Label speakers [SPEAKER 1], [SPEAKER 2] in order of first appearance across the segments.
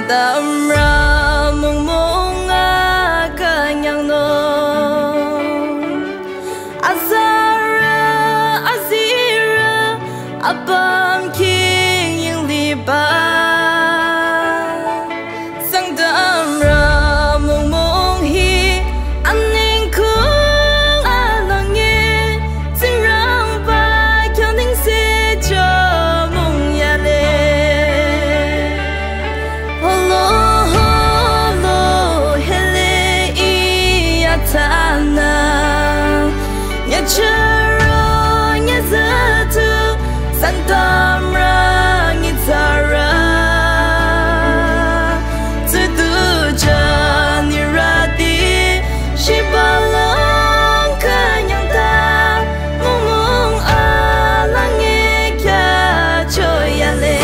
[SPEAKER 1] tâm ra mungmung cả nhang nô azara azira abam king yung liba sangtam ra mungmung hi anh kung alang ye tình rang ba kyang ning se cho mung ya le holo holo hele i atana nya chero nya zatu sangtam ra ngi tsara tu ja ni ra di shi balong ka nyang ta mung alang nge kya cho ya le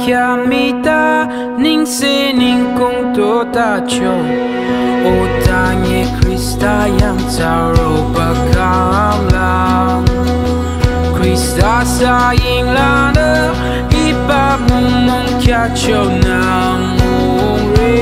[SPEAKER 2] kia mi ta ning se ning kong to ta cho o ta nghe Krista yang ta ro ba kam lang Krista sa ying la na ipa mungmung kia cho nang mung re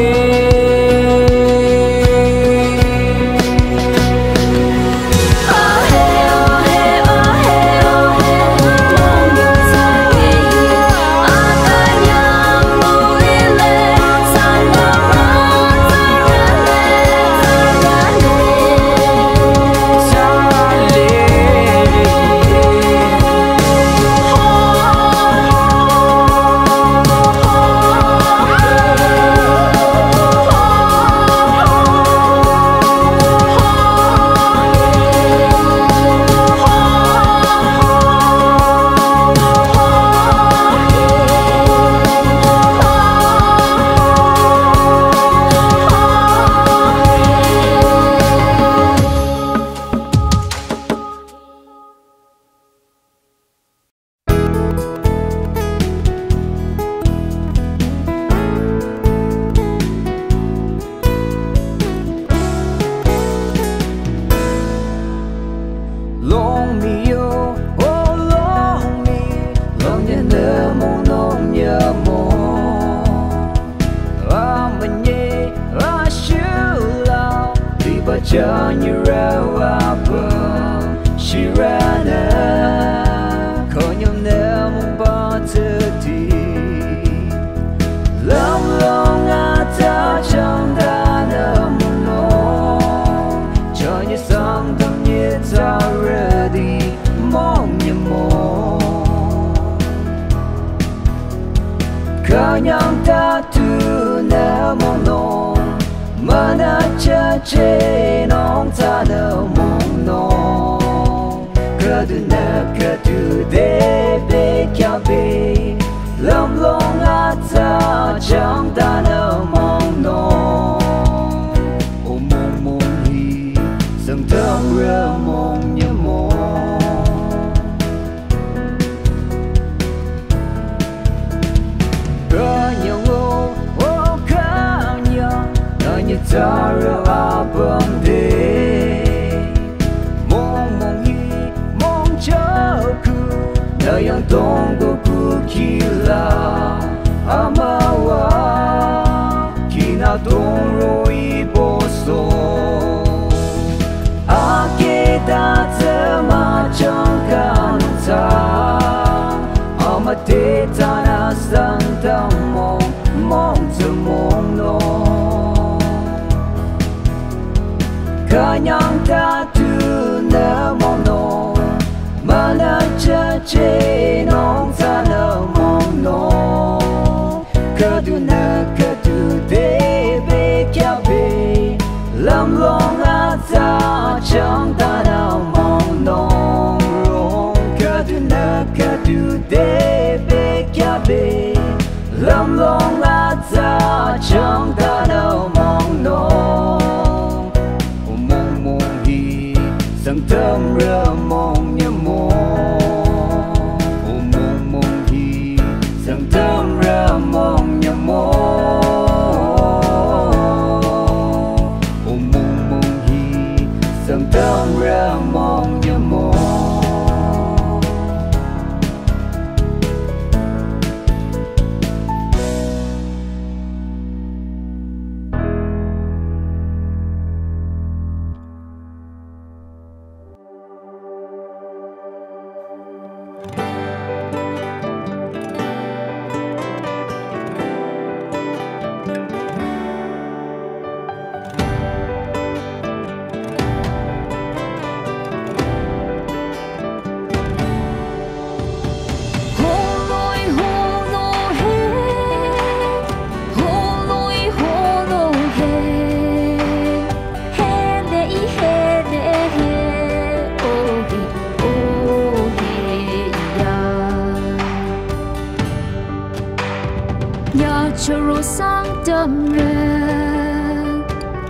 [SPEAKER 3] Choro sangtam reng,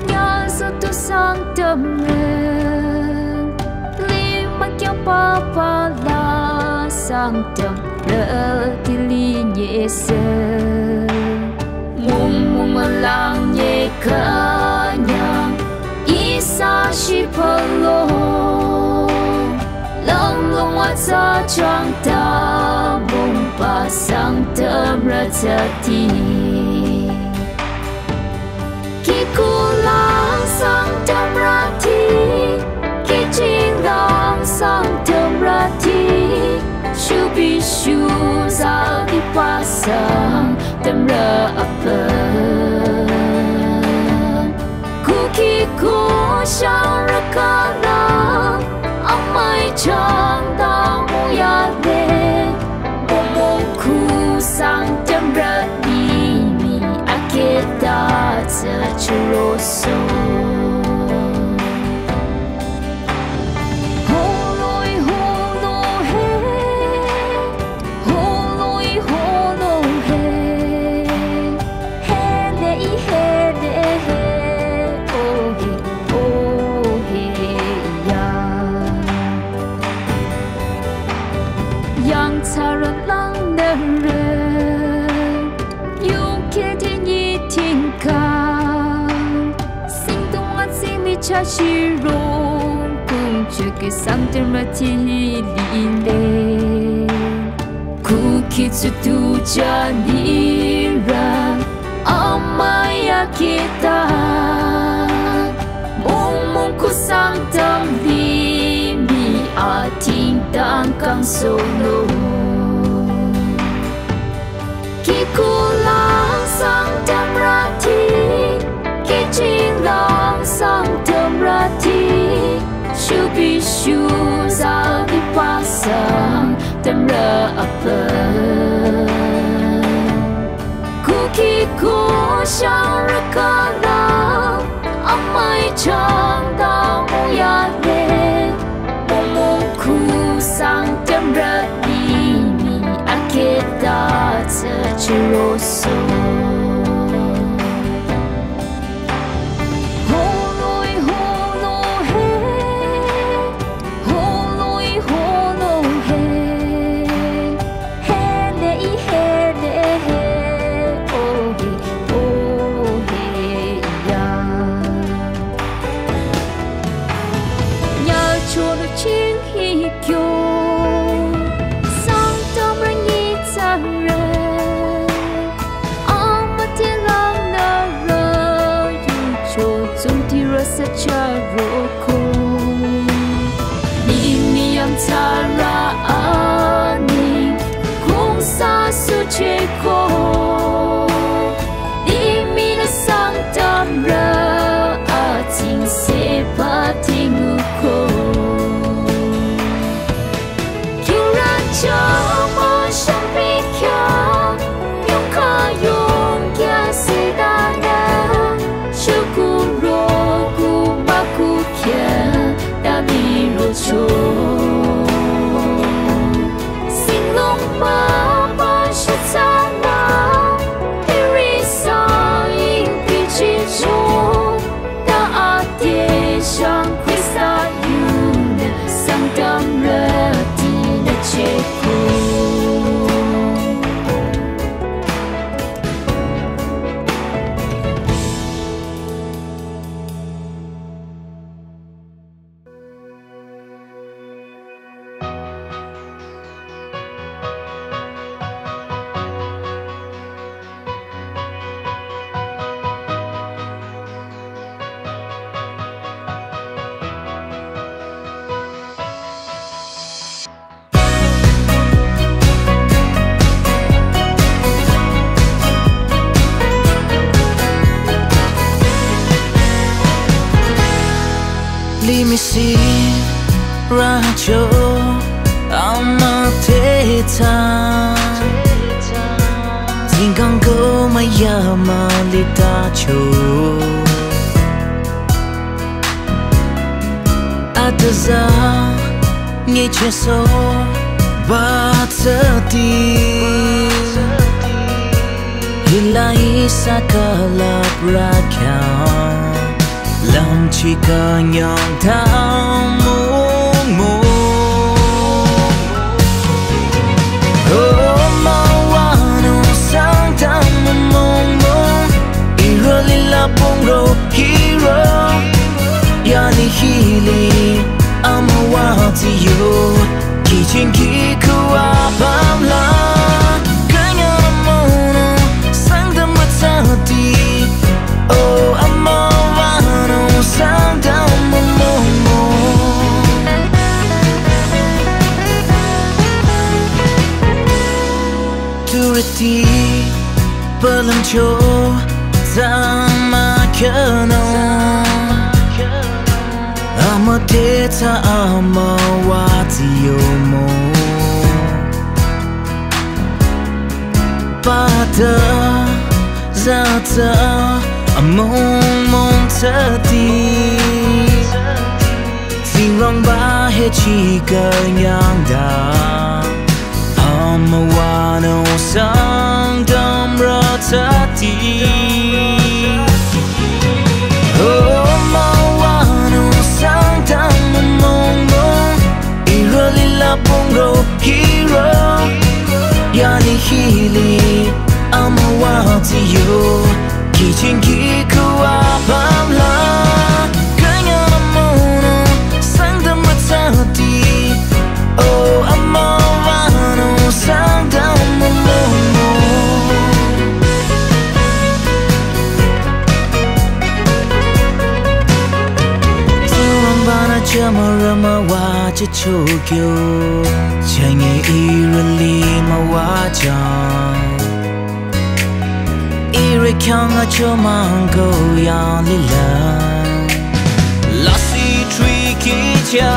[SPEAKER 3] nya satu sangtam reng, lima kya papa la sangtam re tili nyese. chang ta mong pa sangtam ratati ki kulang sangtam rati ki ching lang sangtam rati shu bi shu za di pa sang tam ra apa ku ki ko shang ra ka la amai chang ta mu ya de mungmung ku sangtam rati mi akita cha churoso cha chi rong cùng chưa cái sang tên mà thi li le ku ki tu cha ni ra amaya kita mungmung ku sang tam li mi a ting tang kang solo ki ku lang sang tam ra thi ki ching lang sang rati shu bi shu za di pa sang tam ra apa ku ki ko shang ra ka la amai chang da mu ya le mungmung ku sang tam ra di mi akita cha churoso Charoko Nimi yang tara ani Kung sa sucheko Nimi na sangtam ra Ating sepa tinguko Kiran chama shampikya Yung kayong kya sedana Shukuro cho xin long ma ba sha sa na ri sa in pi chi cho ta a te shang krista yun sang dam ra ti na che ko
[SPEAKER 1] Limisi rajo amateta tinggang ko mayama litacho ataza ngecheso batsati hilai sakala prakyan Lam chika nyang tham mung mung Oh mawano sang tham mung mung Iro lila pongro hero Yani hili amawati yo Kichin ki surati Balam cho Tama kano Ama teta ama wati yomo Bata Zata Mungmung tadi Sirong bahe chika yang da Amawano sangtam ratati Oh mawano sangtam mungmung Iralila pungro hero Yani hili amawati yo Kichin kikuwa pamla Kanya namono sangtam matati Oh amawano sangtam mungmung Turang bana chamarama wacha chokyo Change irali mawachang Ire kyang a chomango yang lila Lassi tricky cha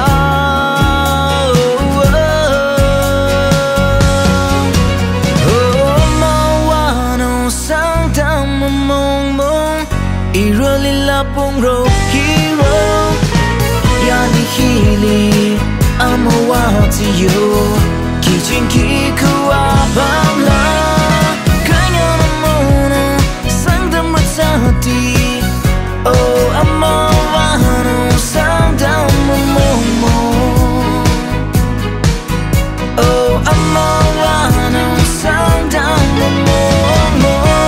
[SPEAKER 1] Oh mawano sangtam mungmung Ire lila pungro hero Yani hili amawati yo Kichin kikuwa pamla Oh, amawano sangtam mungmung Oh, amawano sangtam mungmung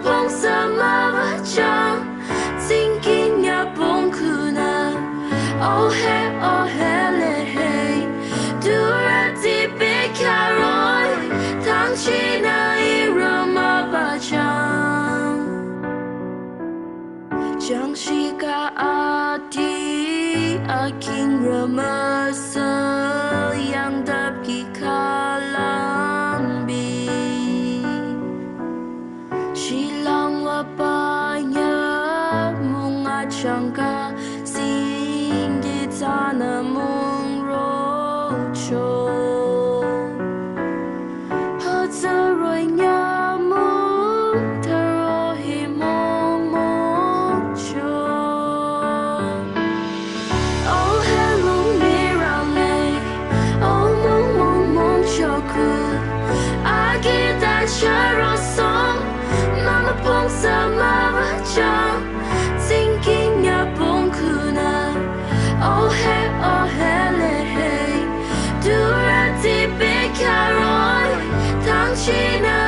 [SPEAKER 3] phong sa ma va chang Xin kinh nhà bông khu na oh he le hey Dura di bê ca rồi Thang chi na i ra ma va chang Chang shi ka a di a king ra ma sa Yang đập kỳ kha lang bi Chỉ lòng và ba nhớ mung a chẳng ca xin đi ta na mung rô chô Hơ giờ rồi nhớ mung thơ rô hi mung mung chô Oh he lung mi ra lê Oh mung mung mung chô ku A ghi ta chơ rô sông Mama phong sa ma va chang Xin kinh nhà bông khu na oh he le hey Dura di bê ca rồi Thang chi na